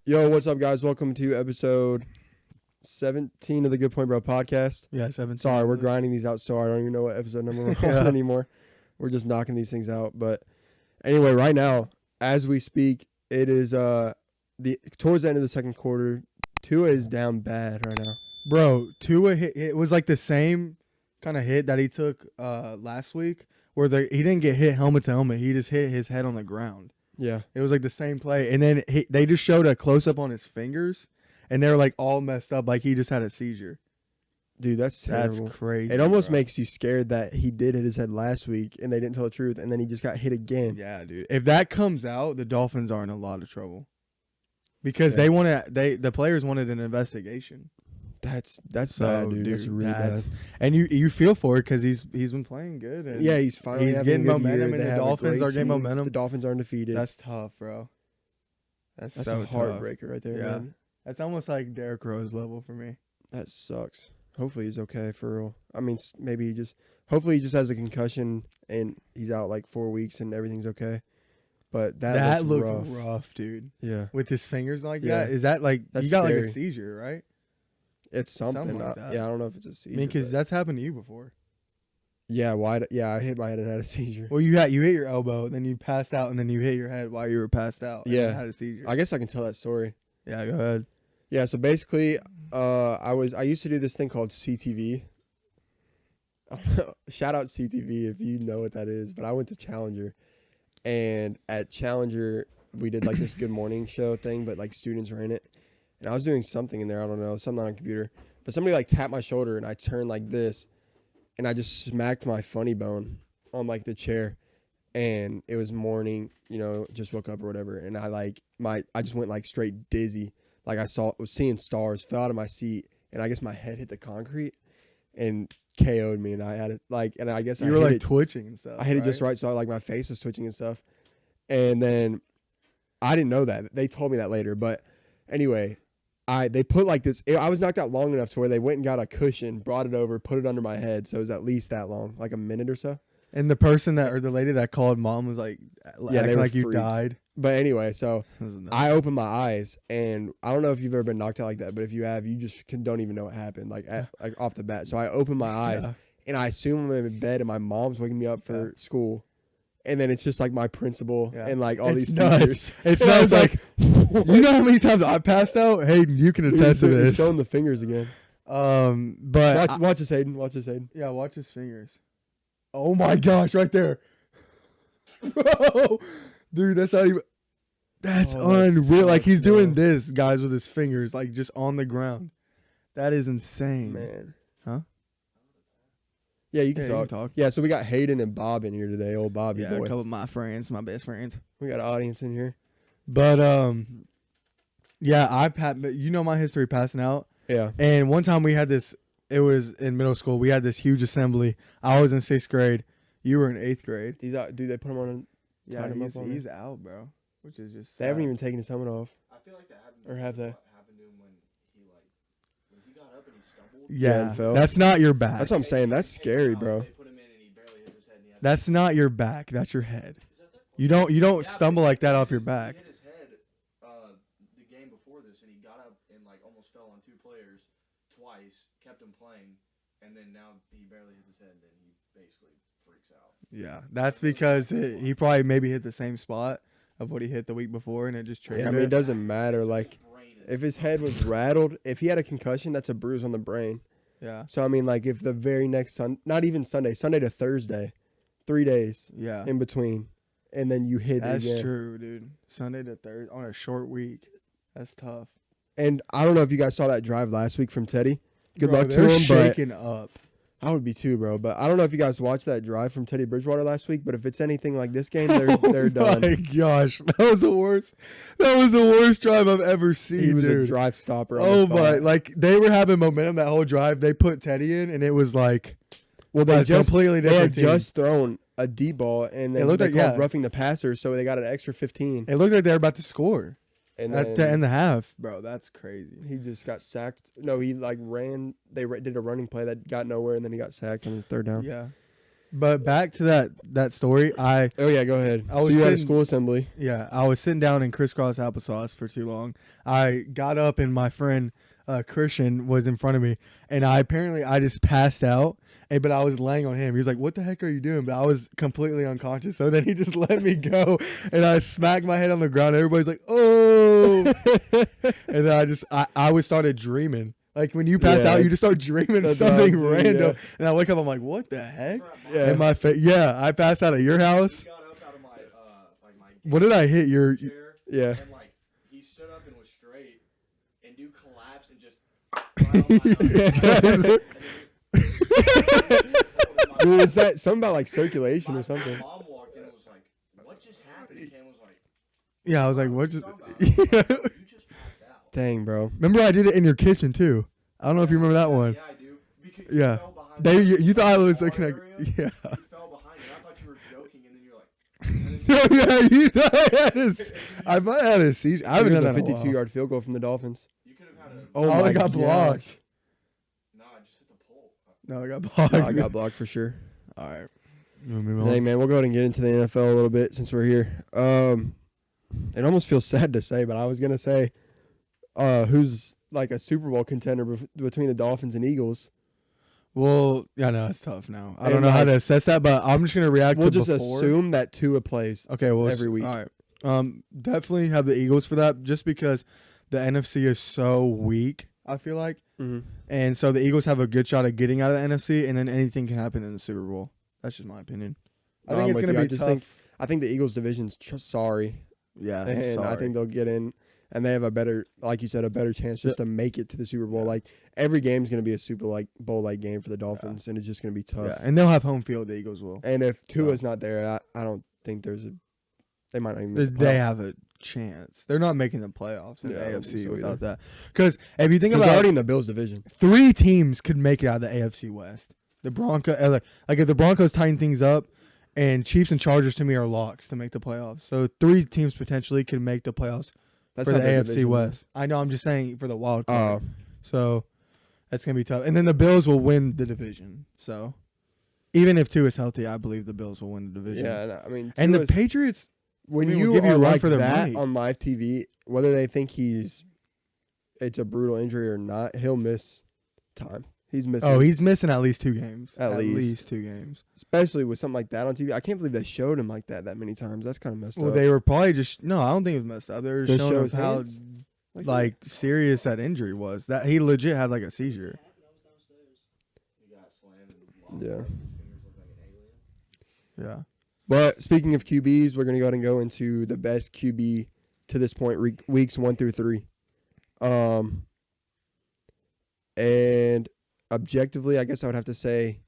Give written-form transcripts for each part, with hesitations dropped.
Yo, what's up, guys? Welcome to episode 17 of the Good Point Bro podcast. Yeah, 17. Sorry, we're grinding these out so I don't even know what episode number we're on anymore. We're just knocking these things out. But anyway, right now, as we speak, it is towards the end of the second quarter. Tua is down bad right now. Bro, Tua hit, it was like the same kind of hit that he took last week where he didn't get hit helmet to helmet. He just hit his head on the ground. Yeah. It was like the same play. And then they just showed a close-up on his fingers, and they were like all messed up like he just had a seizure. Dude, that's terrible. That's crazy. It almost makes you scared that he did hit his head last week and they didn't tell the truth, and then he just got hit again. Yeah, dude. If that comes out, the Dolphins are in a lot of trouble. Because the players wanted an investigation. That's bad, dude. That's really bad. And you feel for it because he's been playing good. And yeah, he's finally getting momentum, and the Dolphins are getting momentum. The Dolphins are undefeated. That's tough, bro. That's a so heartbreaker right there, man. That's almost like Derrick Rose level for me. That sucks. Hopefully he's okay for real. I mean, hopefully he just has a concussion and he's out like 4 weeks and everything's okay. But that looked rough, dude. Yeah. With his fingers like that? Is that like, that's you got scary. like a seizure, right? It's something like that. Yeah, I don't know if it's a seizure. I mean, because that's happened to you before. Yeah, I hit my head and had a seizure. Well, you hit your elbow, then you passed out, and then you hit your head while you were passed out. And Yeah. had a seizure. I guess I can tell that story. Yeah, go ahead. Yeah, so basically, I used to do this thing called CTV. Shout out CTV if you know what that is. But I went to Challenger, and at Challenger we did like this Good Morning show thing, but like students were in it, and I was doing something in there. I don't know, something on a computer. But somebody like tapped my shoulder, and I turned like this, and I just smacked my funny bone on like the chair, and it was morning, just woke up or whatever, and I just went like straight dizzy. Like was seeing stars, fell out of my seat, and I guess my head hit the concrete and KO'd me, and I had it and I guess you were like twitching and stuff. I hit it just right, so like my face was twitching and stuff. And then I didn't know that. They told me that later, but anyway, they put like this. I was knocked out long enough to where they went and got a cushion, brought it over, put it under my head, so it was at least that long, like a minute or so. And the person the lady that called mom was like, acting like you died. But anyway, so I opened my eyes, and I don't know if you've ever been knocked out like that, but if you have, you just don't even know what happened, like off the bat. So I opened my eyes, and I assume I'm in bed, and my mom's waking me up for school, and then it's just like my principal and like all these teachers. It's nuts. Like, you know how many times I passed out? Hayden, you can attest to this. Showing the fingers again. But watch this, Hayden. Watch this, Hayden. Yeah, watch his fingers. Oh my gosh, right there. Bro. Dude, that's not even. That's unreal. Like, he's doing this, guys, with his fingers, like, just on the ground. That is insane. Man. Huh? Yeah, you can talk. Yeah, so we got Hayden and Bob in here today. Old Bobby boy. Yeah, a couple of my friends, my best friends. We got an audience in here. But, yeah, you know my history passing out. Yeah. And one time we had this, it was in middle school, we had this huge assembly. I was in 6th grade. You were in 8th grade. He's out. Dude, they put him on. Yeah, he's out, bro. Which is just. They haven't even taken his helmet off. I feel like that happened. Or have they? What happened to him when he got up and he stumbled? Yeah, and fell. That's not your back. That's what I'm saying. That's scary, bro. They put him in and he barely hit his head. And That's not your back. That's your head. You don't stumble like that off your back. He hit his head the game before this, and he got up and like almost fell on 2 players twice. Kept him playing, and then now he barely hits his head, and then he basically freaks out. Yeah, that's because he probably maybe hit the same spot of what he hit the week before, and it just triggered. Yeah, I mean, it doesn't matter. Like, if his head was rattled, if he had a concussion, that's a bruise on the brain. Yeah. So, I mean, like, if the very next not even Sunday to Thursday, 3 days in between, and then you hit That's it again. true, dude. Sunday to Thursday on a short week. That's tough. And I don't know if you guys saw that drive last week from Teddy. Good Bro, luck to him, shaking up. I would be too, bro. But I don't know if you guys watched that drive from Teddy Bridgewater last week. But if it's anything like this game, they're done. Oh my gosh, that was the worst. That was the worst drive I've ever seen. He was dude. a drive stopper. Oh my! Like, they were having momentum that whole drive. They put Teddy in, and it was like, well, they just completely different. They had just thrown a deep ball, and then they called roughing the passer, so they got an extra 15. It looked like they were about to score. And at the end of the half, bro, that's crazy. He just got sacked. No, he like ran. They did a running play that got nowhere, and then he got sacked on the 3rd down. Yeah. But back to that story. Oh yeah, go ahead. I So was you had a sitting- school assembly. Yeah, I was sitting down in crisscross applesauce for too long. I got up and my friend Christian was in front of me, and I just passed out. But I was laying on him. He was like, "What the heck are you doing?" But I was completely unconscious. So then he just let me go, and I smacked my head on the ground. Everybody's like, "Oh!" And then I was started dreaming. Like when you pass Yeah. out, you just start dreaming That's what I was something doing, random. yeah. And I wake up, I'm like, "What the heck?" Yeah. And my face, yeah, I passed out at your house. He got up out of my my What did I hit? Your chair, Yeah. and like he stood up and was straight, and dude collapsed and just right on my Dude, is that something about like circulation or something? My mom walked in and was like, "What just happened?" Ken was like, Yeah, I was like, "What just?" "You just passed out." Dang, bro. Remember, I did it in your kitchen too. I don't know if you remember that one. Yeah, I do. Because Yeah. you fell behind They, the you thought I was bar looking at, area. yeah. You fell behind it. I thought you were joking, and then you're like, Yeah, you thought I had I might have had a seizure. I haven't Here's done a that in a while. 52-yard field goal from the Dolphins. you could have had a. Oh, Oh, my I got gosh. blocked. No, I just hit the pole. No, I got blocked. I got blocked for sure. All right. You want me to move Hey on? man, we'll go ahead and get into the NFL a little bit since we're here. It almost feels sad to say, but I was gonna say, who's like a Super Bowl contender between the Dolphins and Eagles? Well, yeah, no, it's tough now. I And don't know how like- to assess that, but I'm just gonna react We'll to just before. assume that Tua plays. Okay, well, every week. All right. Definitely have the Eagles for that, just because the NFC is so weak. I feel like, Mm-hmm. and so the Eagles have a good shot of getting out of the NFC, and then anything can happen in the Super Bowl. That's just my opinion. I think it's gonna be tough. I think the Eagles division's sorry, Yeah, and I think they'll get in, and they have a better, like you said, a better chance just to make it to the Super Bowl. Yeah. Like every game's gonna be a Super Bowl-like game for the Dolphins, and it's just gonna be tough. yeah, and they'll have home field. The Eagles will. And if Tua's not there, I don't think there's a. They might not even. Make the They playoffs. have a chance. They're not making the playoffs in Yeah, I don't the think AFC so without either. that. Because if you think Because about they're it, already in the Bills division. 3 teams could make it out of the AFC West. The Broncos, like if the Broncos tighten things up, and Chiefs and Chargers to me are locks to make the playoffs. So 3 teams potentially could make the playoffs That's for the not their AFC division, West. I know. I'm just saying for the wild though. card. So that's gonna be tough. And then the Bills will win the division. So even if 2 is healthy, I believe the Bills will win the division. Yeah, and I mean, And the Tua's- Patriots. when I mean, you we'll give you are a run like for their that money. on live TV, whether they think it's a brutal injury or not, he'll miss time. He's missing. Oh, he's missing at least 2 games. At least. 2 games. especially with something like that on TV. I can't believe they showed him like that many times. That's kind of messed Well, up. they were probably just no. I don't think it was messed up. They were Just showing show him his how hands? like serious that injury was. That he legit had like a seizure. He got slammed and Yeah. his fingers look like an alien. Yeah. But speaking of QBs, we're gonna go ahead and go into the best QB to this point, weeks 1 through 3. And objectively, I guess I would have to say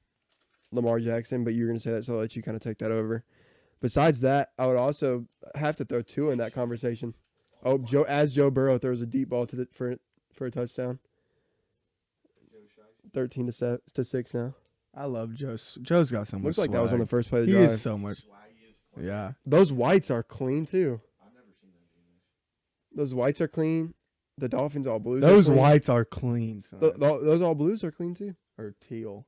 Lamar Jackson, but you're going to say that, so I'll let you kind of take that over. Besides that, I would also have to throw Tua in that conversation. Oh, Joe Burrow throws a deep ball for a touchdown. 13 to 6 now. I love Joe. Joe's got so much. Looks like that was on the swag. first play of the He drive. is so much. Swaggy as fuck. Yeah. Those whites are clean too. I've never seen them do this. Those whites are clean. The Dolphins all blues. Those are clean. whites are clean, son. Those all blues are clean too. Or teal,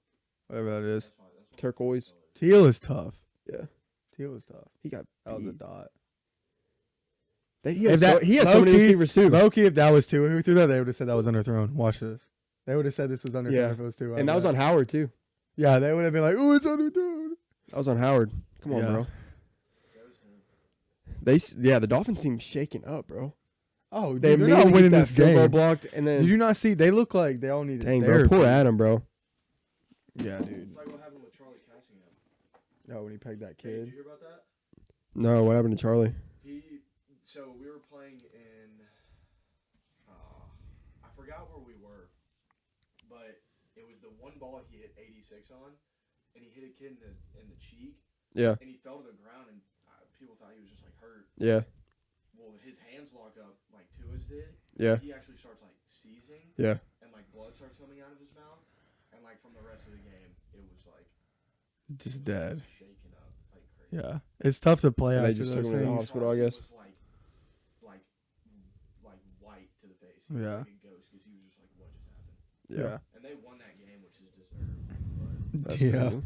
whatever that is. That's why Turquoise. Teal is tough. Yeah, Teal is tough. he got. That was a beat. dot. He If has that- he has so many low-key- receivers too. Low-key, if that was Tua who threw that, they would have said that was underthrown. Watch this. They would have said this was underthrown Yeah. if it was Tua. And that was on Howard too. Yeah, they would have been like, "Ooh, it's underthrown." That was on Howard. Come on, Yeah. bro. The Dolphins seem shaken up, bro. Oh, dude, They they're not immediately winning get that this field goal game. blocked, and then Did you not see? They look like they all need dang, bro, therapy. poor Adam, bro. Yeah, dude. It's like what happened with Charlie Cassingham. Oh, when he pegged that Hey, did kid. you hear about that? No, what happened to Charlie? So we were playing in, I forgot where we were, but it was the one ball he hit 86 on, and he hit a kid in the cheek, Yeah, and he fell to the ground, and people thought he was just like hurt. yeah, Well, his hands lock up like Tua's did. yeah, He actually starts like seizing, yeah. and like blood starts coming out of his mouth, and like from the rest of the game, it was like Just dead. shaking up like crazy. Yeah, it's tough to play And out. they just took him to the hospital, I guess. Was like white to the face. He was Yeah. like a ghost because he was just like, what just happened? Yeah. And they won that game, which is deserved. But That's Yeah. crazy.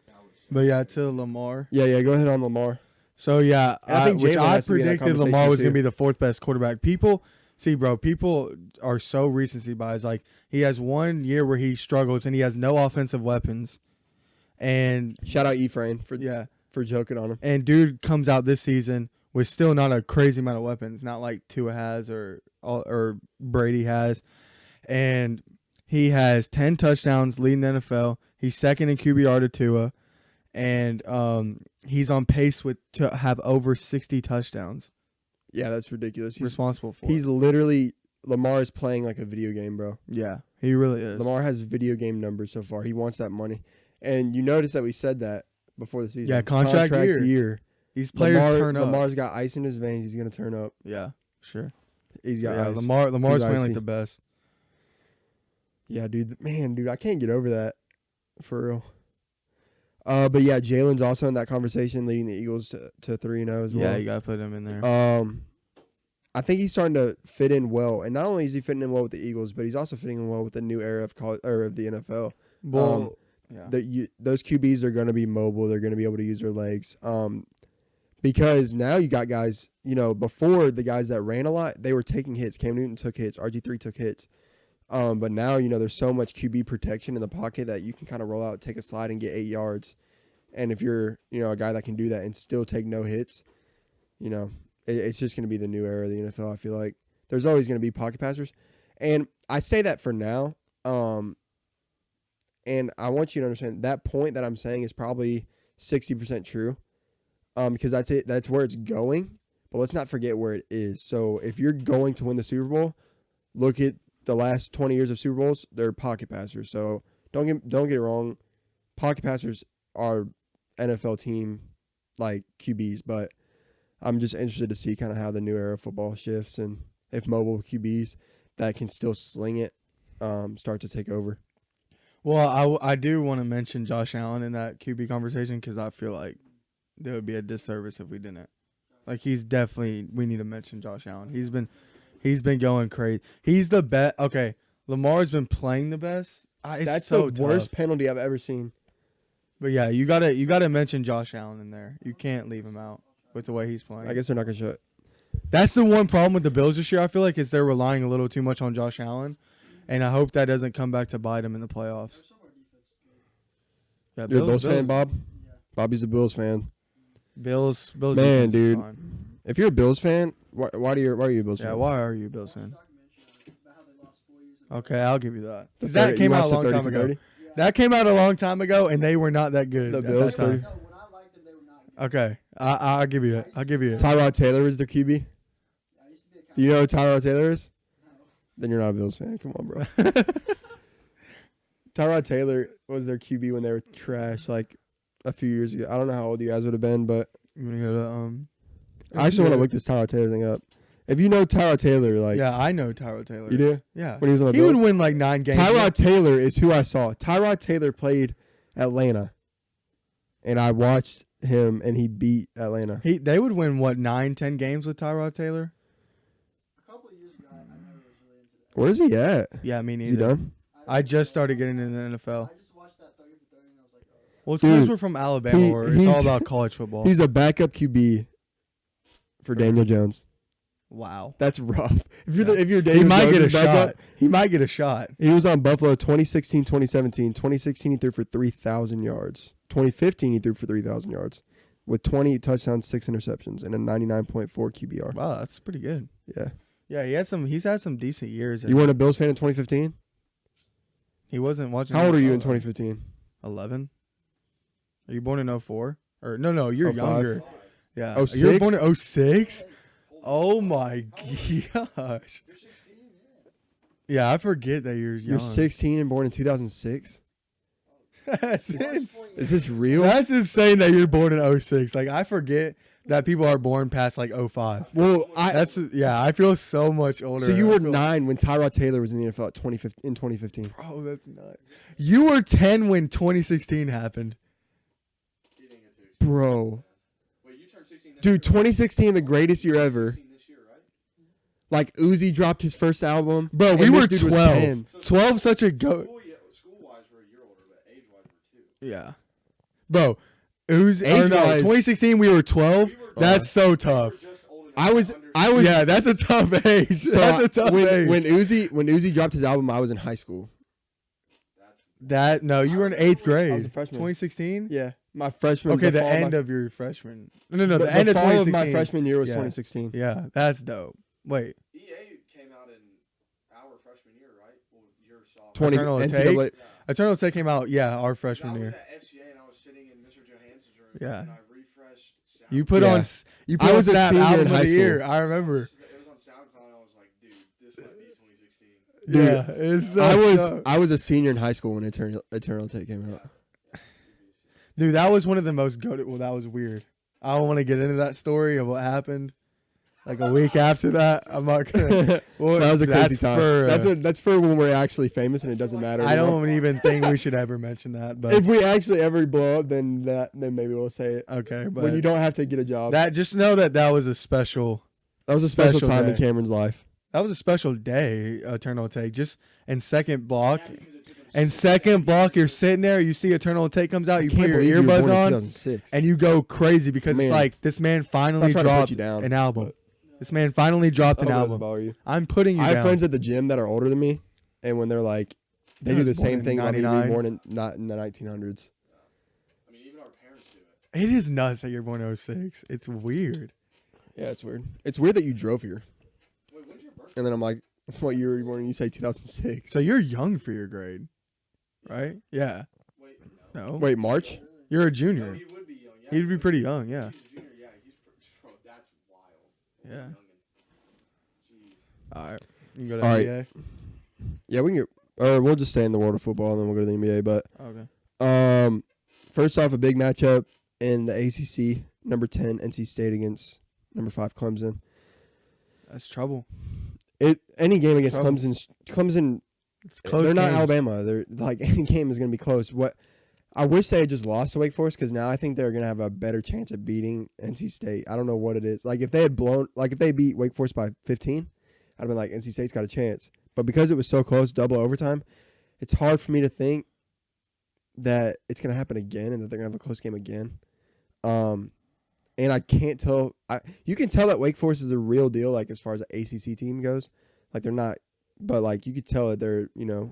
that was But yeah, to Lamar. Yeah. Go ahead on Lamar. So yeah, And I think which Jalen I has to be in that predicted Lamar conversation, was going to too. be the fourth best quarterback. People are so recency bias. Like he has 1 year where he struggles and he has no offensive weapons, and Shout out Ephraim for joking on him. and dude comes out this season with still not a crazy amount of weapons, not like Tua has or Brady has, and he has 10 touchdowns leading the NFL. He's second in QBR to Tua, and he's on pace to have over 60 touchdowns. Yeah, that's ridiculous. He's Responsible for. He's literally Lamar is playing like a video game, bro. Yeah, he really is. Lamar has video game numbers so far. He wants that money, and you notice that we said that before the season. Yeah, contract year. These players turn up. Lamar's got ice in his veins. He's gonna turn up. Yeah, sure. He's got Yeah, ice. Lamar's He's playing icy. like the best. Yeah, dude. I can't get over that, for real. But yeah, Jalen's also in that conversation, leading the Eagles to 3-0 as well. Yeah, you gotta put him in there. I think he's starting to fit in well, and not only is he fitting in well with the Eagles, but he's also fitting in well with the new era of college or of the NFL. Well, Those QBs are going to be mobile. They're going to be able to use their legs. Because now you got guys. Before the guys that ran a lot, they were taking hits. Cam Newton took hits. RG3 took hits. But now there's so much QB protection in the pocket that you can kind of roll out, take a slide, and get 8 yards. And if you're a guy that can do that and still take no hits, it's just going to be the new era of the NFL. I feel like there's always going to be pocket passers, and I say that for now. And I want you to understand that point that I'm saying is probably 60% true, because that's it. That's where it's going. But let's not forget where it is. So if you're going to win the Super Bowl, look at the last 20 years of Super Bowls. They're pocket passers. So don't get it wrong. Pocket passers are NFL team like QBs, but I'm just interested to see kind of how the new era of football shifts and if mobile QBs that can still sling it start to take over. Well, I do want to mention Josh Allen in that QB conversation because I feel like there would be a disservice if we didn't. Like we need to mention Josh Allen. He's been going crazy. He's the best. Okay, Lamar's been playing the best. That's so the worst tough. penalty I've ever seen. But yeah, you gotta mention Josh Allen in there. You can't leave him out with the way he's playing. I guess they're not gonna show it. That's the one problem with the Bills this year. I feel like is they're relying a little too much on Josh Allen, and I hope that doesn't come back to bite him in the playoffs. Yeah, You're a Bills fan, Bob? Bobby's a Bills fan. Bills. Man, defense is dude. fine. If you're a Bills fan, why are you a Bills fan? Yeah, why are you a Bills fan? Okay, I'll give you that. The 'Cause that 30 came you out a watched the long 30 time for ago. 30? That came out a long time ago, and they were not that good. The at Bills, that time. 30. Okay, I'll give you it. I'll give you it. Tyrod Taylor is their QB. Do you know who Tyrod Taylor is? Then you're not a Bills fan. Come on, bro. Tyrod Taylor was their QB when they were trash, like a few years ago. I don't know how old you guys would have been, but You want to go to I actually want to look this Tyrod Taylor thing up. If you know Tyrod Taylor, like Yeah, I know Tyrod Taylor. You do? Yeah. when he was on the He Bills, would win like 9 games. Tyrod Taylor is who I saw. Tyrod Taylor played Atlanta, and I watched him, and he beat Atlanta. They would win what 9-10 games with Tyrod Taylor. A couple of years ago, I never was really into that. Where is he at? Yeah, me Is he neither. done? I just started getting into the NFL. I just watched that 30 for 30 and I was like, oh. Well, it's because Dude, we're from Alabama, where it's all about college football. He's a backup QB for Daniel Jones. Wow. That's rough. If you're Yeah. if you're He Daniel might Jones' get a backup, shot. He might get a shot. He was on Buffalo 2016, 2017. 2016 he threw for 3,000 yards. 2015 he threw for 3,000 yards with 20 touchdowns, 6 interceptions, and a 99.4 QBR. Wow, that's pretty good. Yeah. Yeah, he's had some decent years. You weren't a Bills fan in 2015? He wasn't watching. How old are you in NFL. 2015? 11. Are you born in 04? Or no, you're 05. younger. Yeah. 06? You're born in 06? Oh my gosh. Yeah, I forget that you're young. You're 16 and born in 2006? That's Is this real? That's insane that you're born in 06. Like I forget that people are born past like 05. Well, I feel so much older. so you I were feel- 9 when Tyrod Taylor was in the NFL in 2015. Bro, that's not. You were 10 when 2016 happened. He didn't get to experience Bro. that. Wait, you turned 16 next Dude, year, 2016 the greatest year right? ever. 16 this year, right? Like Uzi dropped his first album. Bro, and we this were dude was 12. 10. 12 such a go. School-wise, we're a year older, but age-wise, we're 2. Yeah. Bro, Uzi, or no, Age-wise- 2016 we were 12. We were- That's so tough. We were just old enough I was- to understand. I was- Yeah, that's a tough age. So That's a tough age. when Uzi dropped his album, I was in high school. That no, you were in 8th grade. I was a freshman. 2016. Yeah, my freshman. Okay, the fall of end my, of your freshman. No, the end the of fall of 2016. my freshman year was Yeah. 2016. Yeah, that's dope. Wait, EA came out in our freshman year, right? Well, your sophomore. 20 Eternal NCAA. Take? Eternal Take came out. Yeah, our I freshman was year. at FCA and I was sitting in Mr. Johansson's room. Yeah. And I refreshed. Sound- You put Yeah. on. You put I on was a Snap senior in album of high the year. school. I remember. It was on SoundCloud. And I was like, dude, this might be 2016. Dude, Yeah, it's so I was a senior in high school when Eternal Take came out. Dude, that was one of the most goated. Well, that was weird. I don't want to get into that story of what happened. Like a week after that, I'm not gonna. Well, That was a crazy that's time. for, That's for when we're actually famous and it doesn't matter. I anymore. don't even think we should ever mention that. But If we actually ever blow up, then maybe we'll say it. okay, but When you don't have to get a job. that just know that was a special. That was a special special time in day. Cameron's life. That was a special day. Eternal Take. Just in second block. Yeah, because it took him And second block, you're sitting there. You see Eternal Take comes out. You I can't put your believe you were born earbuds in on, 2006. and you go crazy because Man. it's like this man finally I'm trying to put dropped you down, an album. but- This man finally dropped I an hope it doesn't album. bother you. I'm putting you I have down. friends at the gym that are older than me, and when they're like, they I do was the born same in thing. I mean, 99. born in not in the 1900s. I mean, even our parents do it. It is nuts that you're born in 06. It's weird. Yeah, it's weird. It's weird that you drove here, Wait, when's your birthday? and then I'm like, what year were you born? And you say 2006. So you're young for your grade, right? Yeah. Wait, No. Wait, March? You're a no, junior. he would be young. Yeah, He'd be would. pretty young. Yeah. He's a junior. Yeah, he's bro, that's wild. Yeah. Youngin'. Jeez. All right. You can go to All right. NBA. Yeah, we can get, or we'll just stay in the world of football, and then we'll go to the NBA. But Okay. first off, a big matchup in the ACC. Number 10 NC State against number 5 Clemson. That's trouble. Any game against Trouble. Clemson. It's close. They're not games. Alabama. They're like any game is going to be close. What I wish they had just lost to Wake Forest because now I think they're going to have a better chance of beating NC State. I don't know what it is. Like if they beat Wake Forest by 15, I'd have been like NC State's got a chance. But because it was so close, double overtime, it's hard for me to think that it's going to happen again and that they're going to have a close game again. And I can't tell. You can tell that Wake Forest is a real deal, like as far as the ACC team goes. Like they're not, but like you could tell that they're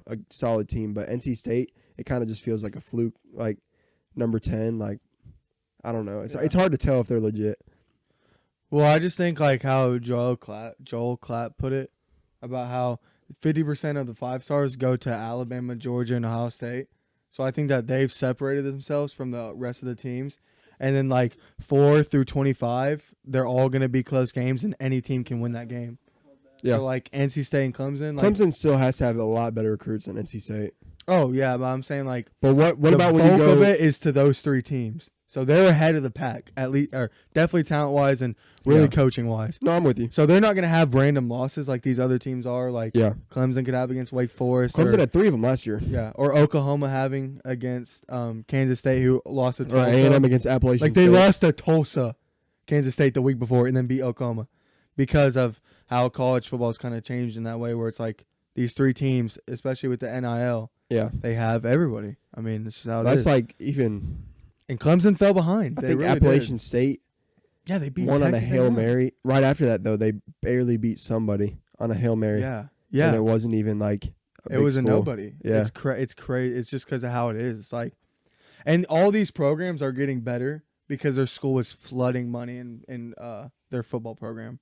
a solid team. But NC State, it kind of just feels like a fluke. Like number 10, like I don't know. It's hard to tell if they're legit. Well, I just think like how Joel Clapp put it about how 50% of the 5 stars go to Alabama, Georgia, and Ohio State. So I think that they've separated themselves from the rest of the teams. And then like 4 through 25, they're all going to be close games, and any team can win that game. Yeah. So like NC State and Clemson. Like, Clemson still has to have a lot better recruits than NC State. oh yeah, but I'm saying like But what the about when you bulk go? of it is to those 3 teams. So they're ahead of the pack, at least, or definitely talent wise and really Yeah. coaching wise. No, I'm with you. So they're not going to have random losses like these other teams are. Like Yeah, Clemson could have against Wake Forest. Clemson or, had 3 of them last year. yeah, or Oklahoma having against Kansas State, who lost to Or Tulsa. A&M against Appalachian Like they State. lost to Tulsa, Kansas State the week before, and then beat Oklahoma because of how college football's kind of changed in that way, where it's like these 3 teams, especially with the NIL, Yeah, they have everybody. I mean, this is how it is. that's like even. And Clemson fell behind. I They think really Appalachian did. State Yeah, they beat won on a Texas Hail A&M. Mary. Right after that, though, they barely beat somebody on a Hail Mary. Yeah, And yeah. it wasn't even like It was a school. nobody. Yeah. It's crazy. It's just because of how it is. It's like, and all these programs are getting better because their school is flooding money in their football program,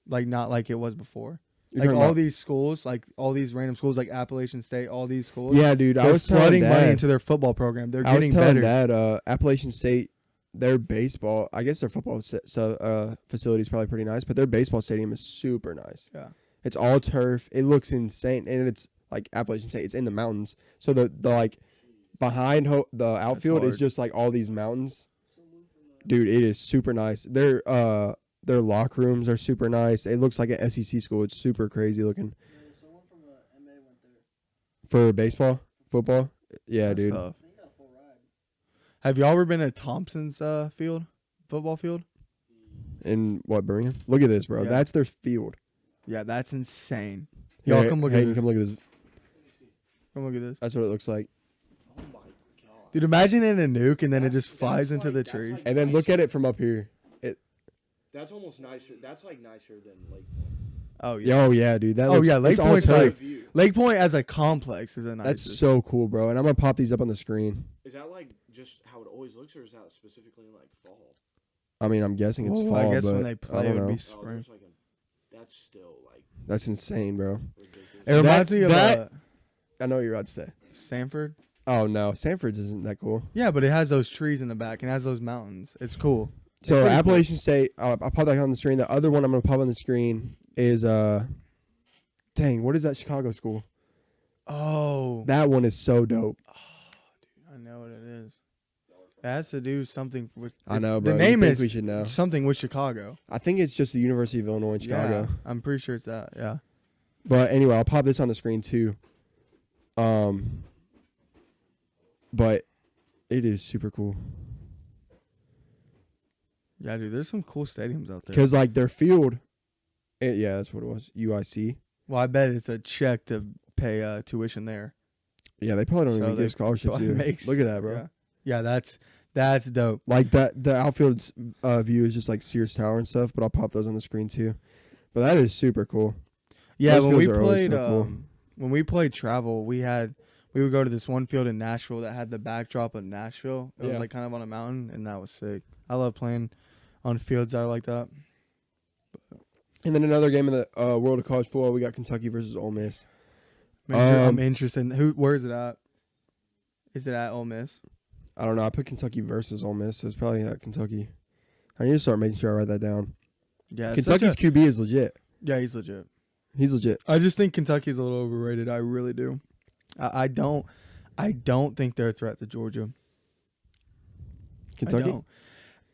like not like it was before. You're Like talking all about- these schools, like all these random schools, like Appalachian State, all these schools. Yeah, dude. I they're was telling flooding money Dad. into their football program. They're I was getting telling better. Dad, Appalachian State, their baseball, I guess their football facility is probably pretty nice, but their baseball stadium is super nice. Yeah. It's all turf. It looks insane, and it's like Appalachian State. It's in the mountains, so the like behind the outfield is hard. just like all these mountains. Dude, it is super nice. Their locker rooms are super nice. It looks like an SEC school. It's super crazy looking. Yeah, someone from MA went there. For baseball, football, yeah, That's dude. tough. I think he got a full ride. Have y'all ever been at Thompson's field, football field? In what, Birmingham? Look at this, bro. Yeah. That's their field. Yeah, that's insane. Y'all Hey, come look hey, at this. come look at this. Come look at this. That's what it looks like. Oh my god. Dude, imagine in a nuke and then it That's- just flies that's into like- the that's trees. like- And then look at it from up here. That's almost nicer. That's like nicer than Lake Oh yeah. Oh yeah, dude. That Oh, looks, yeah, Lake it's all Point's turf. like- View. Lake Point as a complex is a nice. That's so cool, bro. And I'm gonna pop these up on the screen. Is that like just how it always looks, or is that specifically in like fall? I mean, I'm guessing it's Well, fall, I guess but when they I play, it don't would know. be Oh, spring. there's like a. That's still like That's insane, bro. ridiculous. It reminds me of that- I know what you're about to say. Sanford. Oh no, Sanford's isn't that cool. Yeah, but it has those trees in the back and has those mountains. It's cool. So pretty cool. Appalachian State, I'll pop that on the screen. The other one I'm gonna pop on the screen is dang, what is that Chicago school? Oh, That one is so dope. I know what it is. It has to do something with. I know, The bro. name you think is we should know. something with Chicago. I think it's just the University of Illinois in Chicago. Yeah, I'm pretty sure it's that. Yeah. But anyway, I'll pop this on the screen too. But it is super cool Yeah, dude. There's some cool stadiums out there. because like their field, yeah, that's what it was. UIC. Well, I bet it's a check to pay tuition there. Yeah, they probably don't So even they give scholarships. probably Either. makes- Look at that, bro. Yeah, yeah, that's dope. Like that, the outfield's view is just like Sears Tower and stuff. But I'll pop those on the screen too. But that is super cool. Yeah, Those when we fields are always played so cool. when we played travel, we would go to this one field in Nashville that had the backdrop of Nashville. It was Yeah. like kind of on a mountain, and that was sick. I love playing on fields that are like that. And then another game in the world of college football, we got Kentucky versus Ole Miss. Man, I'm Um, interested in where is it at? Is it at Ole Miss? I don't know. I put Kentucky versus Ole Miss, so it's probably at Kentucky. I need to start making sure I write that down. Yeah, it's such Kentucky's QB is legit. yeah, he's legit. He's legit. I just think Kentucky's a little overrated. I really do. I don't think they're a threat to Georgia. Kentucky. I don't.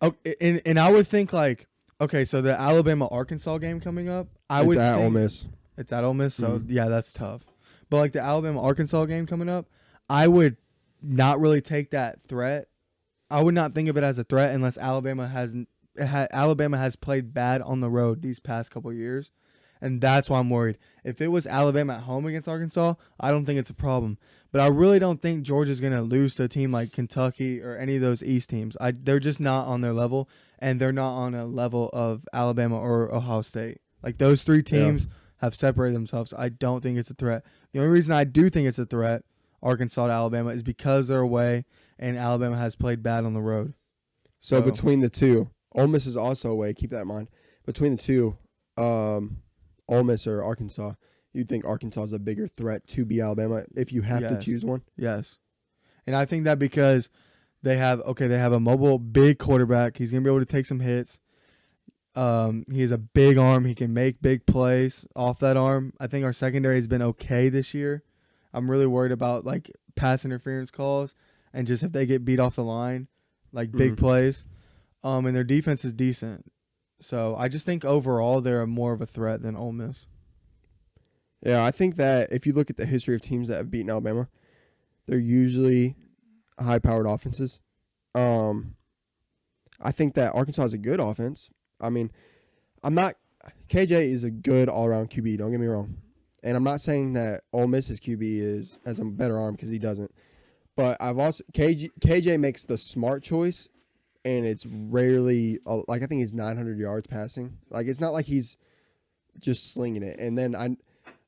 Oh, and I would think like, okay, so the Alabama Arkansas game coming up, I It's would at think, Ole Miss. It's at Ole Miss, so Mhm. yeah, that's tough. But like the Alabama Arkansas game coming up, I would not really take that threat. I would not think of it as a threat unless Alabama has played bad on the road these past couple years, and that's why I'm worried. If it was Alabama at home against Arkansas, I don't think it's a problem. But I really don't think Georgia's gonna lose to a team like Kentucky or any of those East teams. They're just not on their level, and they're not on a level of Alabama or Ohio State. Like those three teams have separated themselves. I don't think it's a threat. The only reason I do think it's a threat, Arkansas to Alabama, is because they're away and Alabama has played bad on the road. So So- between the two, Ole Miss is also away. Keep that in mind. Between the two, Ole Miss or Arkansas, you'd think Arkansas is a bigger threat to be Alabama if you have to Yes. choose one. Yes. And I think that because they have a mobile big quarterback. He's going to be able to take some hits. He has a big arm. He can make big plays off that arm. I think our secondary has been okay this year. I'm really worried about like pass interference calls and just if they get beat off the line, like big Mhm. plays. And their defense is decent. So I just think overall they're more of a threat than Ole Miss. Yeah, I think that if you look at the history of teams that have beaten Alabama, they're usually high-powered offenses. I think that Arkansas is a good offense. I mean, KJ is a good all-around QB, don't get me wrong. And I'm not saying that Ole Miss's QB has a better arm because he doesn't. But KJ makes the smart choice, and it's rarely, like I think he's 900 yards passing. Like it's not like he's just slinging it. And then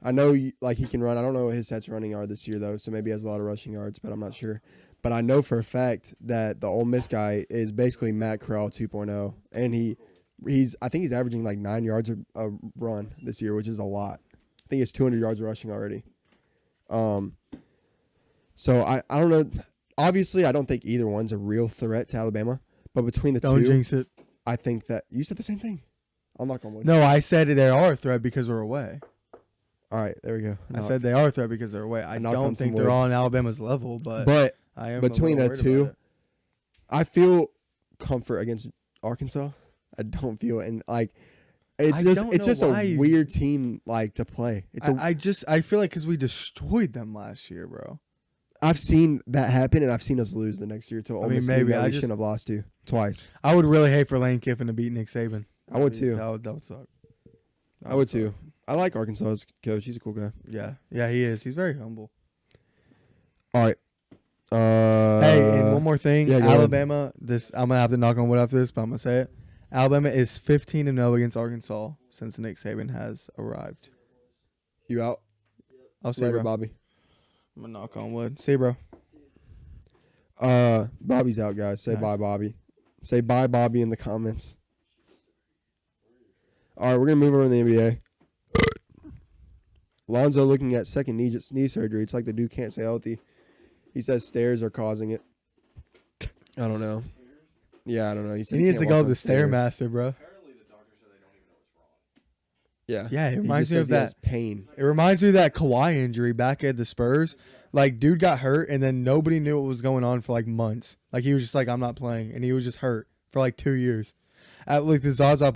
I know like he can run. I don't know what his sets running are this year though, so maybe he has a lot of rushing yards, but I'm not sure. But I know for a fact that the Ole Miss guy is basically Matt Corral 2.0, and I think he's averaging like 9 yards a run this year, which is a lot. I think he's 200 yards rushing already. So I don't know. Obviously, I don't think either one's a real threat to Alabama, but between the Don't two, jinx it. I think that you said the same thing. I'm not gonna. No, I said they are a threat because we're away. All right, there we go. I said they are a threat because they're away. I knocked on don't some think they're wood. on Alabama's level, but I am between a the little two, worried about I feel comfort against Arkansas. I don't feel it, and like it's I just don't it's know just why a weird team like to play. It's it. I feel like because we destroyed them last year, bro. I've seen that happen, and I've seen us lose the next year to Ole mean, Miss team maybe. that I we just- shouldn't have lost to twice. I would really hate for Lane Kiffin to beat Nick Saban. I would too. That would suck. I would too. I like Arkansas's coach. He's a cool guy. Yeah, he is. He's very humble. All right. Hey, and one more thing. yeah, go ahead. Alabama, I'm going to have to knock on wood after this, but I'm going to say it. Alabama is 15-0 against Arkansas since Nick Saban has arrived. You out? I'll see you, Later, bro. Bobby. I'm going to knock on wood. See you, bro. Bobby's out, guys. Say Nice. bye, Bobby. Say bye, Bobby, in the comments. All right, we're going to move over to the NBA. Lonzo looking at second knee surgery. It's like the dude can't stay healthy. He says stairs are causing it. I don't know. Yeah, I don't know. He said He needs to can't go walk to the up stairs. Stairmaster, bro. Apparently, the doctor said they don't even know what's wrong. Yeah. Yeah, it He reminds just me of says he that. has pain. It reminds me of that Kawhi injury back at the Spurs. Like, dude got hurt, and then nobody knew what was going on for, like, months. Like, he was just like, I'm not playing. And he was just hurt for, like, 2 years. At, like, when Zaza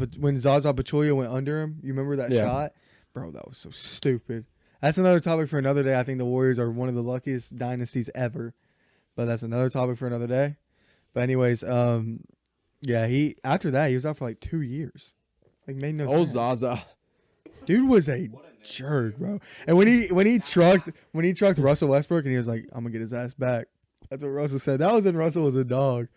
Pachulia went under him, you remember that Yeah. shot? Bro, that was so stupid. That's another topic for another day. I think the Warriors are one of the luckiest dynasties ever. But that's another topic for another day. But anyways, yeah, after that, he was out for, like, 2 years. Like, made no Oh, sense. Zaza. Dude was a jerk, bro. And when he trucked Russell Westbrook and he was like, I'm gonna get his ass back. That's what Russell said. That was when Russell was a dog.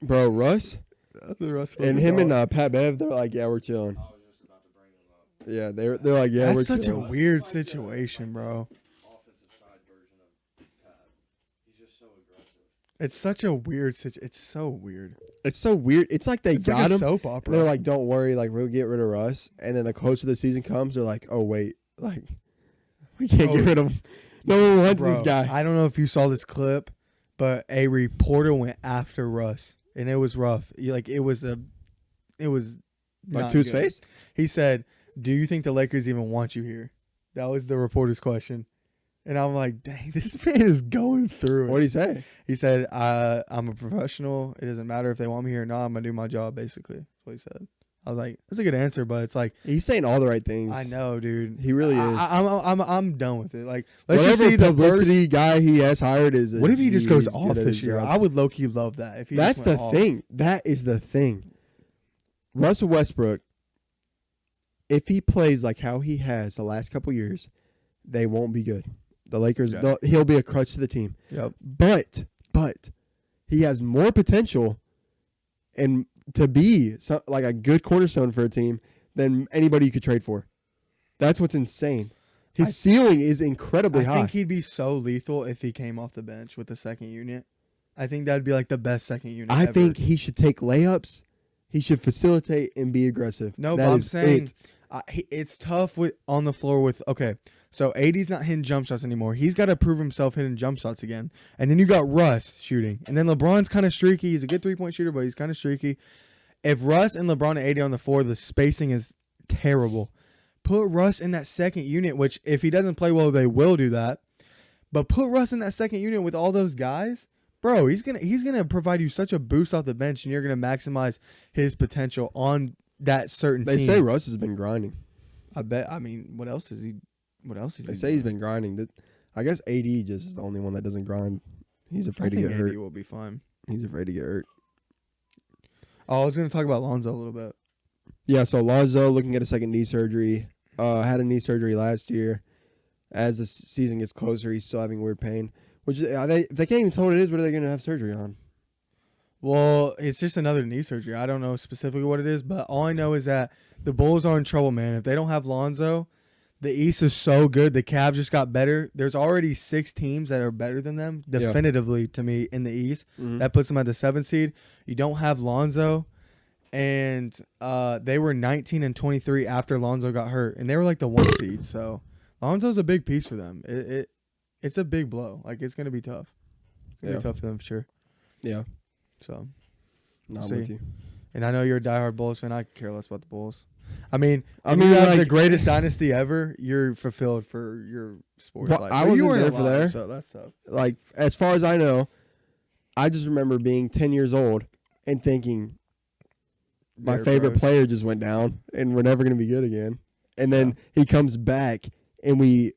Bro, Russ That's when Russell was and a him dog. and Pat Bev, they're like, yeah, we're chilling. I was just about to bring him up. Yeah, they're like, yeah, we're That's such chilling. a weird situation, bro. Offensive side version of Pat. He's just so aggressive. It's such a weird situation. It's so weird. It's so weird. It's like they It's got like a him. soap And opera. they're like, don't worry, like we'll get rid of Russ. And then the closer the season comes, they're like, oh wait, like we can't get rid of him. No one wants Bro, this guy. I don't know if you saw this clip, but a reporter went after Russ, and it was rough. It was Like not to his good. face? He said, "Do you think the Lakers even want you here?" That was the reporter's question, and I'm like, "Dang, this man is going through it." What did he say? He said, "I'm a professional. It doesn't matter if they want me here or not. I'm gonna do my job." Basically, that's what he said. I was like, "That's a good answer," but it's like, He's saying all the right things. I know, dude. He really is. I'm done with it. Like, let's just Whatever see the publicity guy he has hired is. What if he just goes he's off good at this his year? job. I would low key love that. If he That's just the went off. thing. That is the thing. Russell Westbrook, if he plays like how he has the last couple years, they won't be good. The Lakers, Yeah. he'll be a crutch to the team. Yep. But he has more potential and to be like a good cornerstone for a team than anybody you could trade for. That's what's insane. His ceiling is incredibly I high. think he'd be so lethal if he came off the bench with the second unit. I think that'd be like the best second unit. I ever. think he should take layups. He should facilitate and be aggressive. No, That but I'm is saying it. it's tough on the floor with So AD's not hitting jump shots anymore. He's got to prove himself hitting jump shots again. And then you got Russ shooting, and then LeBron's kind of streaky. He's a good 3-point shooter, but he's kind of streaky. If Russ and LeBron and AD on the floor, the spacing is terrible. Put Russ in that second unit, which if he doesn't play well, they will do that. But put Russ in that second unit with all those guys, bro. He's gonna provide you such a boost off the bench, and you're gonna maximize his potential on that certain They team. say Russ has been grinding. I bet. I mean, what else is he? What else is They he? say he's been grinding. I guess AD just is the only one that doesn't grind. He's I afraid to think get AD hurt. will be fine. He's afraid to get hurt. Oh, I was gonna talk about Lonzo a little bit. Yeah, so Lonzo looking at a second knee surgery. Had a knee surgery last year. As the season gets closer, he's still having weird pain. Which they can't even tell what it is. What are they going to have surgery on? Well, it's just another knee surgery. I don't know specifically what it is, but all I know is that the Bulls are in trouble, man. If they don't have Lonzo, the East is so good. The Cavs just got better. There's already 6 teams that are better than them, definitively to me, in the East. Mm-hmm. That puts them at the 7th seed. You don't have Lonzo, and they were 19-23 after Lonzo got hurt, and they were like the 1 seed. So Lonzo's a big piece for them. It's a big blow. Like, it's gonna be tough. It's gonna be tough for them for sure. Yeah. So, No, I'm See. with you. and I know you're a diehard Bulls fan. I could care less about the Bulls. I mean, I if mean, you have the like- greatest dynasty ever, you're fulfilled for your sports Well, life. I But you wasn't weren't there for alive, there. so that's tough. Like, as far as I know, I just remember being 10 years old and thinking my Derrick favorite Rose. player just went down and we're never going to be good again. And then he comes back and we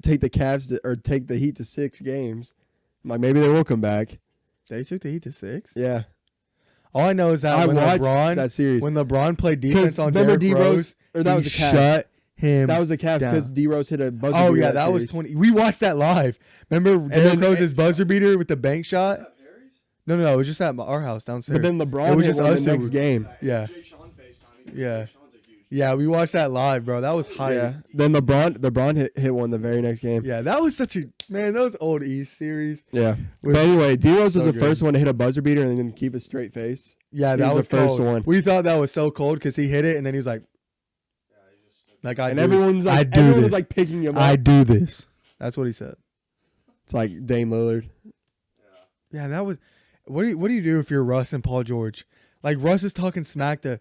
take the Cavs or take the Heat to 6 games. I'm like, maybe they will come back. They took the Heat to 6. Yeah. All I know is that I when watched LeBron that series. when LeBron played defense on remember Derrick D-Rose? Rose, Or that he was the Cavs. shut him. That was the Cavs down. because D Rose hit a buzzer. Oh beater yeah, that was series. 20. We watched that live. Remember Derrick Rose's buzzer beater with the bank shot? No, it was just at our house downstairs. But then LeBron It was hit just one us the who next were- game. Yeah. Jay Sean FaceTiming. Yeah. Jay Sean's a huge Yeah, we watched that live, bro. That was hype. Yeah. Then LeBron hit one the very next game. Yeah, that was such a man. Those old East series. Yeah. Was But anyway, D Rose was so the first good. one to hit a buzzer beater and then keep a straight face. Yeah, He that was was the first cold. one. We thought that was so cold because he hit it and then he was like, I And do, everyone's like, I do everyone this. was like picking him up. I do this. That's what he said. It's like Dame Lillard. Yeah, that was. What do you do if you're Russ and Paul George? Like Russ is talking smack to.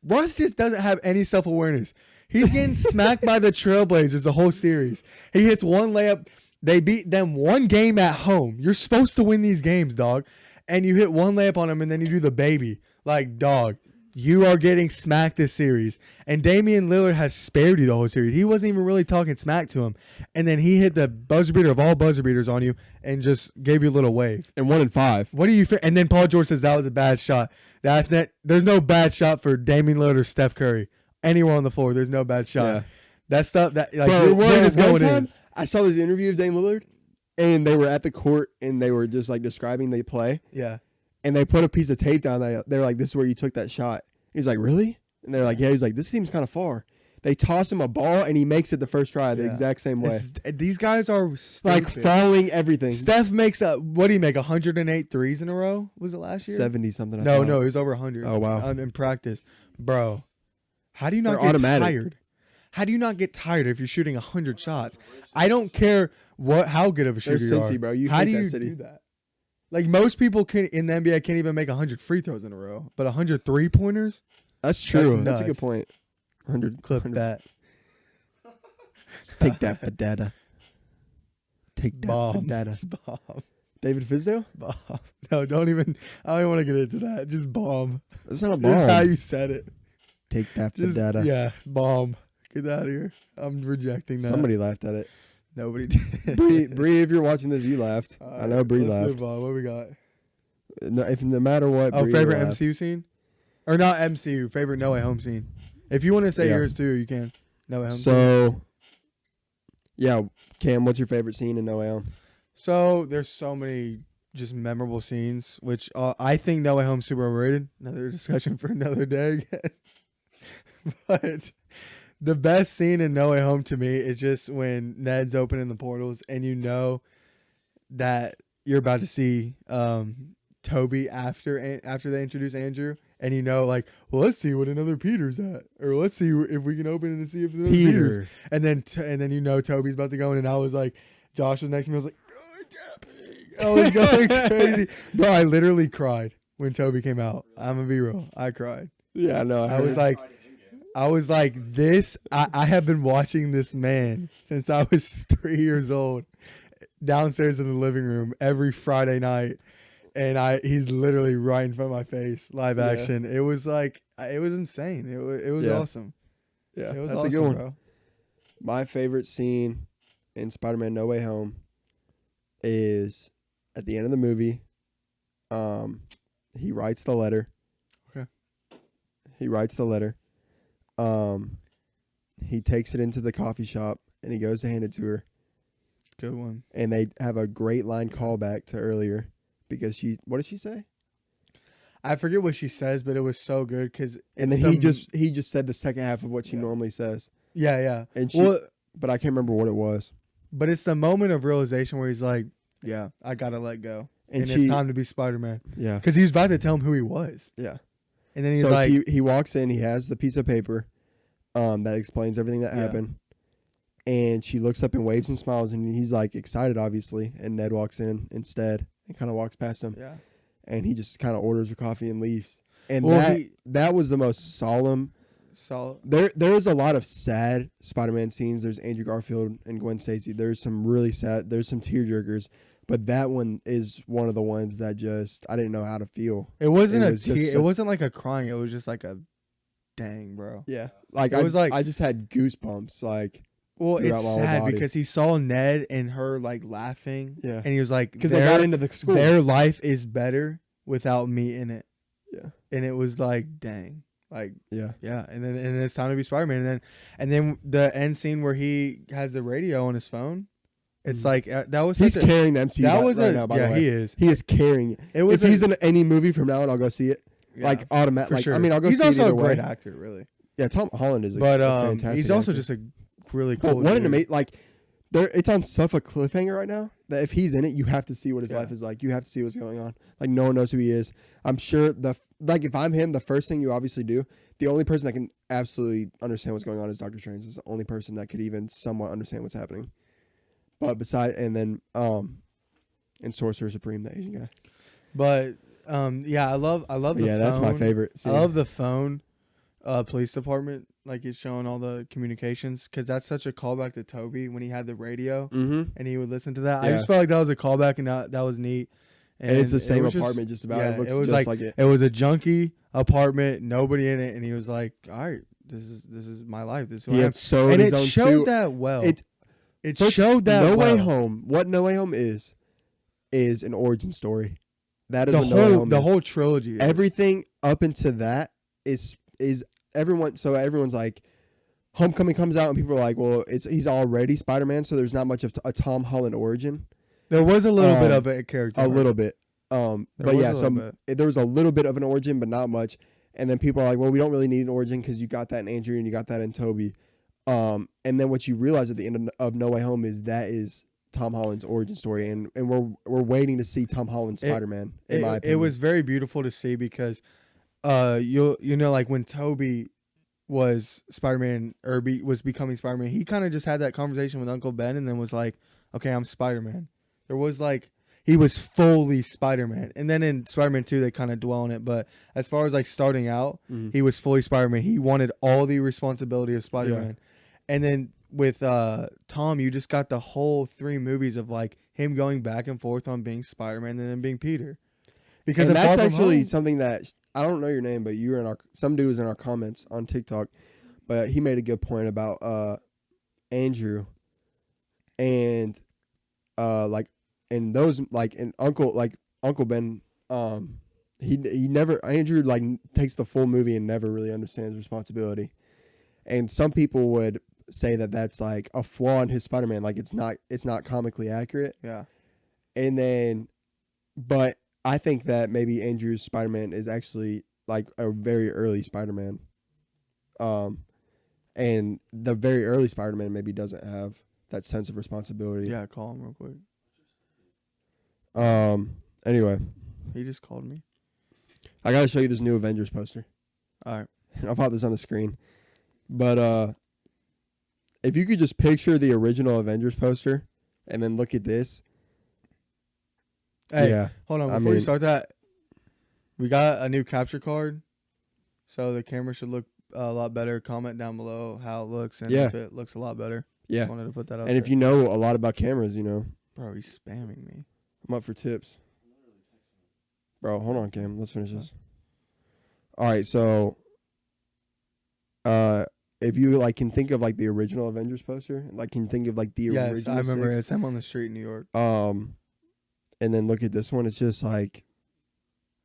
Russ just doesn't have any self awareness. He's getting smacked by the Trailblazers the whole series. He hits one layup. They beat them one game at home. You're supposed to win these games, dog. And you hit one layup on them, and then you do the baby. Like, dog, you are getting smacked this series. And Damian Lillard has spared you the whole series. He wasn't even really talking smack to him. And then he hit the buzzer beater of all buzzer beaters on you and just gave you a little wave. And 1 in 5. What do you think? And then Paul George says that was a bad shot. That's net. There's no bad shot for Damian Lillard or Steph Curry. Anywhere on the floor, there's no bad shot. Yeah. That stuff that like your word is one going time, in. I saw this interview of Dame Lillard, and they were at the court, and they were just like describing the play, Yeah. and they put a piece of tape down. They're like, "This is where you took that shot." He's like, "Really?" And they're like, "Yeah." He's like, "This seems kind of far." They toss him a ball, and he makes it the first try the Yeah. exact same way, These guys are like stupid. following everything. Steph makes what do you make? 108 threes in a row? Was it last year? 70 something. I No, thought. no, it was over 100. Oh, wow. In practice, bro. How do you not They're get automatic. tired? How do you not get tired if you're shooting 100 shots? I don't care how good of a They're shooter you are. Cincy, bro. You How hate do that you city. do that? Like most people in the NBA can't even make 100 free throws in a row, but 100 3-pointers? That's true. That's a good nuts. point. 100 Clip 100. that. Take that for data. Take that for Bomb. data. Bomb. David Fizdale? Bomb. No, don't even. I don't even want to get into that. Just bomb. That's not a Just how bomb. you said it. Take that for Just data. yeah, bomb. Get out of here. I'm rejecting that. Somebody laughed at it. Nobody did. Bree, if you're watching this, you laughed. I know Bree Let's laughed. move on. What we got? No matter what. Oh, Bree favorite laughed. MCU scene, or not MCU? Favorite No Way Home scene. If you want to say Yeah. yours too, you can. No Way Home. scene. So, yeah, Cam, what's your favorite scene in No Way Home? So there's so many just memorable scenes, which I think No Way Home's super overrated. Another discussion for another day again. But the best scene in No Way Home to me is just when Ned's opening the portals and you know that you're about to see Toby after they introduce Andrew, and you know like, well, let's see what another Peter's at, or let's see if we can open it and see if there's another Peter's. And then you know Toby's about to go in, and I was like, Josh was next to me. I was like, I was going crazy, bro. I literally cried when Toby came out. I'm gonna be real. I cried. Yeah, no. I was like, this. I have been watching this man since I was 3 years old, downstairs in the living room every Friday night, and he's literally right in front of my face, live Yeah. action. It was like, it was insane. It was Yeah. awesome. Yeah, It was that's awesome, a good one. bro. My favorite scene in Spider-Man No Way Home is at the end of the movie. He writes the letter. Okay. He writes the letter. He takes it into the coffee shop and he goes to hand it to her. Good one. And they have a great line callback to earlier because what did she say? I forget what she says, but it was so good because. And then he just said the second half of what she normally says. Yeah. And she, but I can't remember what it was. But it's the moment of realization where he's like, yeah, I gotta let go, and it's time to be Spider-Man. Yeah, because he was about to tell him who he was. Yeah, and then he's so like, he walks in. He has the piece of paper, that explains everything that happened. And she looks up and waves and smiles, and he's like excited, obviously. And Ned walks in instead and kind of walks past him. Yeah, and he just kind of orders her coffee and leaves. And well, that was the most solemn. There is a lot of sad Spider-Man scenes. There's Andrew Garfield and Gwen Stacy. There's some really sad. There's some tearjerkers, but that one is one of the ones that just I didn't know how to feel. It wasn't it wasn't like a crying. It was just like a, dang, bro. Yeah, like it was like I just had goosebumps. Like, well, it's throughout my whole sad body. because he saw Ned and her like laughing. Yeah, and he was like, because they got into the school. Their life is better without me in it. Yeah, and it was like, dang. Like, Yeah. yeah, and then it's time to be Spider-Man, and then the end scene where he has the radio on his phone. It's Mhm. like that was He's such a carrying the MCU that was right a now. By yeah the way, he is. he is carrying it. It was If he's in any movie from now on, I'll go see it. yeah, Like automatic. for Like sure. I mean, I'll go he's see it also either a great way. actor, really. Yeah, Tom Holland is a But fantastic. he's also actor. just a really But cool. what an dude. amazing like. It's on such a cliffhanger right now that if he's in it, you have to see what his Yeah. life is like. You have to see what's going on. Like no one knows who he is. I'm sure if I'm him, the first thing you obviously do. The only person that can absolutely understand what's going on is Doctor Strange. Is the only person that could even somewhat understand what's happening. But and Sorcerer Supreme, the Asian guy. But yeah, I love the Yeah, phone. that's my favorite. I love the phone police department, like it's showing all the communications, because that's such a callback to Toby when he had the radio Mm-hmm. and he would listen to that. I Yeah. just felt like that was a callback, and that was neat. And it's the it same was apartment, just about. yeah, It looks it was just like it. it was a junky apartment, nobody in it, and he was like, "All right, this is my life. This is who He I am." had sewed And his it own showed suit. that well. It First, showed that No well. Way Home. What No Way Home is an origin story. That is The what No Way whole Home the is. whole trilogy. Is. Everything up into that is everyone. So everyone's like, Homecoming comes out and people are like, well, he's already Spider-Man, so there's not much of a Tom Holland origin. There was a little bit of a character. A arc. little bit. There But was yeah, a so little bit. there was a little bit of an origin, but not much. And then people are like, well, we don't really need an origin because you got that in Andrew and you got that in Toby. And then what you realize at the end of No Way Home is that is Tom Holland's origin story, and we're waiting to see Tom Holland's Spider-Man. In my opinion, It was very beautiful to see because, you know, like when Toby was Spider-Man or was becoming Spider-Man, he kind of just had that conversation with Uncle Ben, and then was like, "Okay, I'm Spider-Man." There was like he was fully Spider-Man, and then in Spider-Man 2 they kind of dwell on it. But as far as like starting out, he was fully Spider-Man. He wanted all the responsibility of Spider-Man, and then with Tom, you just got the whole 3 movies of like him going back and forth on being Spider-Man and then being Peter. Because and that's Far From actually Home- something that I don't know your name, but you were in some dude was in our comments on TikTok, but he made a good point about Andrew and like and those like and Uncle Ben he never Andrew like takes the full movie and never really understands responsibility, and some people would say that that's like a flaw in his Spider-Man, like it's not comically accurate. Yeah. And then but I think that maybe Andrew's Spider-Man is actually like a very early Spider-Man. And the very early Spider-Man maybe doesn't have that sense of responsibility. Yeah, call him real quick. Anyway, He just called me. I got to show you this new Avengers poster. All right. I'll pop this on the screen. But if you could just picture the original Avengers poster and then look at this. Hey, yeah. hold on. I Before you mean- start that, we got a new capture card, so the camera should look a lot better. Comment down below how it looks and Yeah. if it looks a lot better. Yeah. Just wanted to put that up. And if you know a lot about cameras, you know, bro, he's spamming me. I'm up for tips. Bro, hold on, Cam. Let's finish this. All right, so if you like can think of like the original Avengers poster, like can think of like the Yes, original I remember. 6, It's him on the street in New York. and then look at this one. It's just like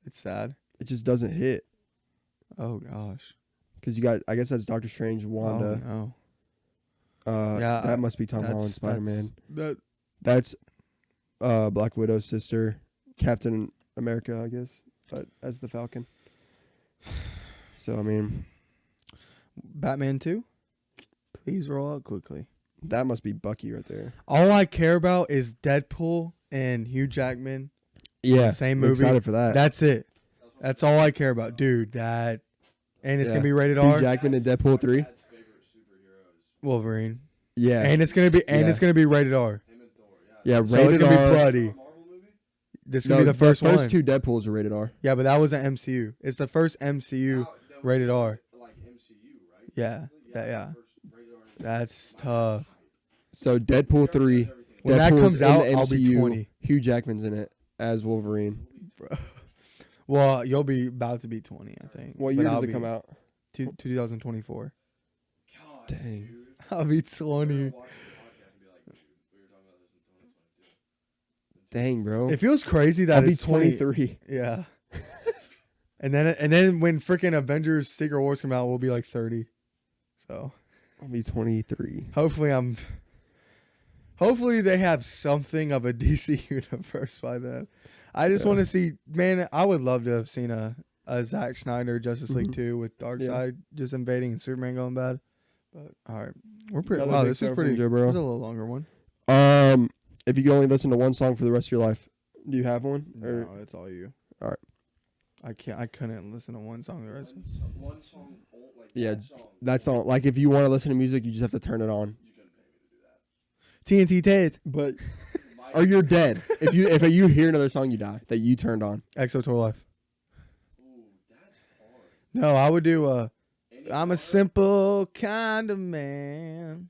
It's sad. it just doesn't hit Oh gosh. because you got. I guess that's Doctor Strange, Wanda. Oh, no. Yeah, that must be Tom That's- Holland, Spider-Man. That That's Black Widow's sister, Captain America, I guess, but as the Falcon. So I mean, Batman 2? Please roll out quickly. that must be Bucky right there. All I care about is Deadpool and Hugh Jackman. Yeah, Same I'm movie. excited for that. That's it. That's all I care about, dude. That, and it's Yeah. gonna be rated Hugh R. Jackman and Deadpool 3. Dad's favorite superhero is Wolverine. Yeah, And it's gonna be Yeah. it's gonna be rated R. him and Thor. Yeah. yeah, So it's rated gonna R. be bloody. Marvel movie? This is gonna be the first first one. 2 Deadpools are rated R. Yeah, but that was an MCU. It's the first MCU That was rated R. Like MCU, right? Yeah. That yeah. First rated R. That's tough. So Deadpool 3. When that Deadpool's comes in out, the I'll be MCU. 20. Hugh Jackman's in it as Wolverine. Well, you'll be about to be 20, I think. What But year I'll does it be come out? 2024. God, Dang. dude. I'll be 20. Watch the podcast and be like, dude, we were talking about this in 2022. Dang, bro. It feels crazy that I'll be it's 20. 23. Yeah. And then when freaking Avengers Secret Wars come out, we'll be like 30. So I'll be 23. hopefully they have something of a DC universe by then. I just want to see, man, I would love to have seen a Zack Snyder Justice League 2 with Darkseid just invading and Superman going bad. But all right. We're pretty Another wow, big this is show pretty from Joe this Burrow. is a little longer one. If you could only listen to one song for the rest of your life, do you have one? Or No, it's all you. All right. I couldn't listen to one song the rest of One song, like Yeah, that song. that's all. Like if you want to listen to music, you just have to turn it on. You couldn't pay me to do that. TNT Taze. But Mike, or you're dead. if you hear another song, you die that you turned on. EXO Tour Life. ooh, that's hard. No, I would do Any I'm a longer? simple kind of man.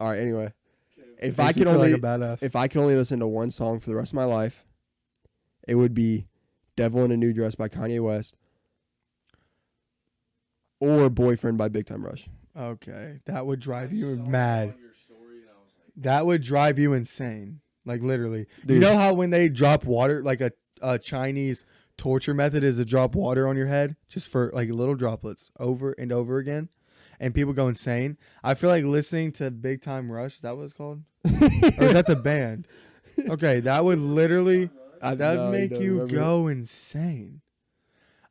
All right. Anyway, if Makes I me could feel only like a badass. if I could only listen to one song for the rest of my life, it would be "Devil in a New Dress" by Kanye West or "Boyfriend" by Big Time Rush. Okay, that would drive I you saw mad. on your story and I was like, That would drive you insane. Like literally. You Dude. know how when they drop water, like a Chinese torture method is to drop water on your head just for like little droplets over and over again, and people go insane. I feel like listening to Big Time Rush. Is that what it's called? Or is that the band? Okay, that would literally that'd make you go insane.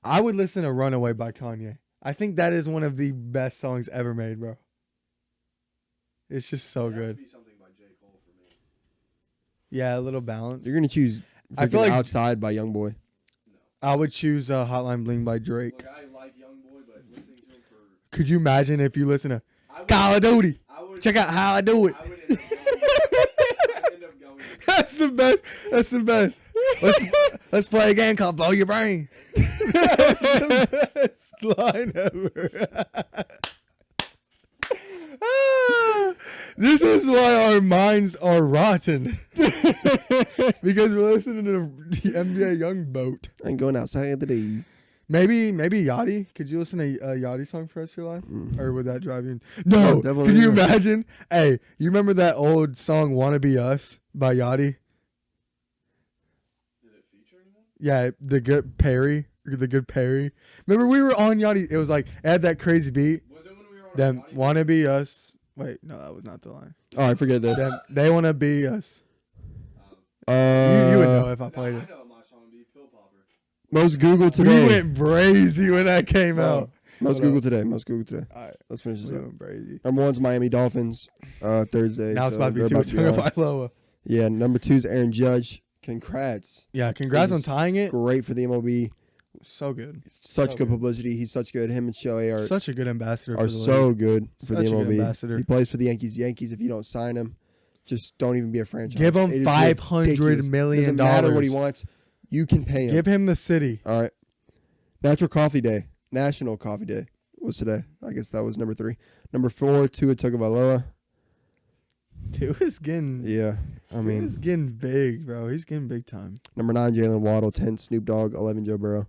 I would listen to Runaway by Kanye. I think that is one of the best songs ever made, bro. It's just so it'd have to good. be something by J. Cole for me. Yeah, a little balance. You're gonna choose. I feel freaking like- "Outside" by YoungBoy. I would choose Hotline Bling by Drake. Like I like YoungBoy, but listening to him for Could you imagine if you listen to I would, Call of Duty? I would, Check out how I do it. I would end up going. That's the best. That's the best. Let's play a game called Blow Your Brain. That's the best line ever. This is why our minds are rotten. Because we're listening to the NBA Young Boat. I'm going outside today. Maybe Yachty. Could you listen to a Yachty song for the rest of your life? Or would that drive you? No, No. definitely Can you not. imagine? Hey, you remember that old song "Wanna Be Us" by Yachty? Did it feature anyone? Yeah, the good Perry. Remember we were on Yachty. It was like it had that crazy beat. Was it when we were on Them Naughty "Wanna Be Us." Wait, no, that was not the line. All right, forget this. Them, they wanna be us. You You would know if I No, played I it. know my song would be Pill Popper. Most Googled We today. went brazy when that came Bro, out. Most Hold Googled up. today. Most Googled today. All right, Let's finish this we up. went brazy. Number one's Miami Dolphins. Thursday. Now it's so about to they're be about to be on. Tagovailoa. Yeah. Number two's Aaron Judge. Congrats. Yeah, congrats on He's tying it. Great for the MLB. So good. Such So good good. publicity. He's such good. Him and Shohei are Such a good ambassador. are for the so league. good for Such the a good MLB. ambassador. He plays for the Yankees. Yankees, if you don't sign him, just don't even be a franchise. Give him It is $500 ridiculous. million. Doesn't matter what he wants. You can pay him. Give him the city. All right. National Coffee Day was today. I guess that was number 3. Number 4, Tua Tagovailoa. Dude is getting. Yeah, I mean, he's getting big, bro. He's getting big time. number 9, Jalen Waddle. 10, Snoop Dogg. 11, Joe Burrow.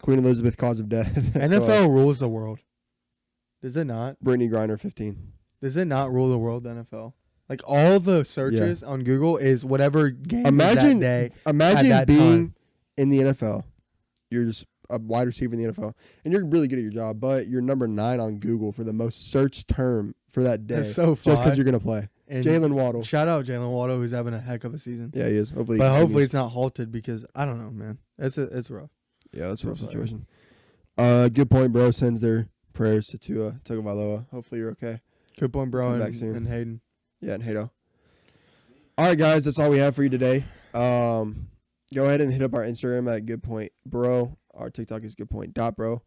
Queen Elizabeth, cause of death. NFL rules the world. Does it not? Brittany Griner, 15. Does it not rule the world? The NFL. Like all the searches on Google is whatever game Imagine, is that day. imagine that being time. in the NFL. You're just a wide receiver in the NFL, and you're really good at your job, but you're number 9 on Google for the most searched term for that day. That's so just because fun. you're gonna play. And Jalen Waddle. Shout out Jalen Waddle, who's having a heck of a season. Yeah, he is. Hopefully, But he hopefully continues. it's not halted because I don't know, man. It's rough. Yeah, that's a rough Sorry. situation. Good point, bro. Sends their prayers to Tua Tagovailoa. Hopefully you're okay. Good point, bro, Come back soon. and Hayden. Yeah, and Hato. All right, guys, that's all we have for you today. Go ahead and hit up our Instagram at Good Point Bro. Our TikTok is Good Point .bro.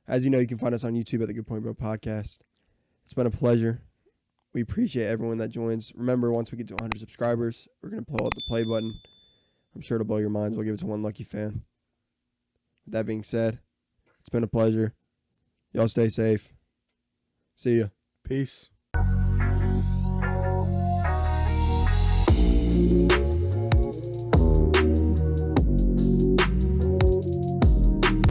As you know, you can find us on YouTube at the Good Point Bro podcast. It's been a pleasure. We appreciate everyone that joins. Remember, once we get to 100 subscribers, we're going to blow up the play button. I'm sure it'll blow your minds. We'll give it to one lucky fan. With that being said, it's been a pleasure. Y'all stay safe. See ya. Peace.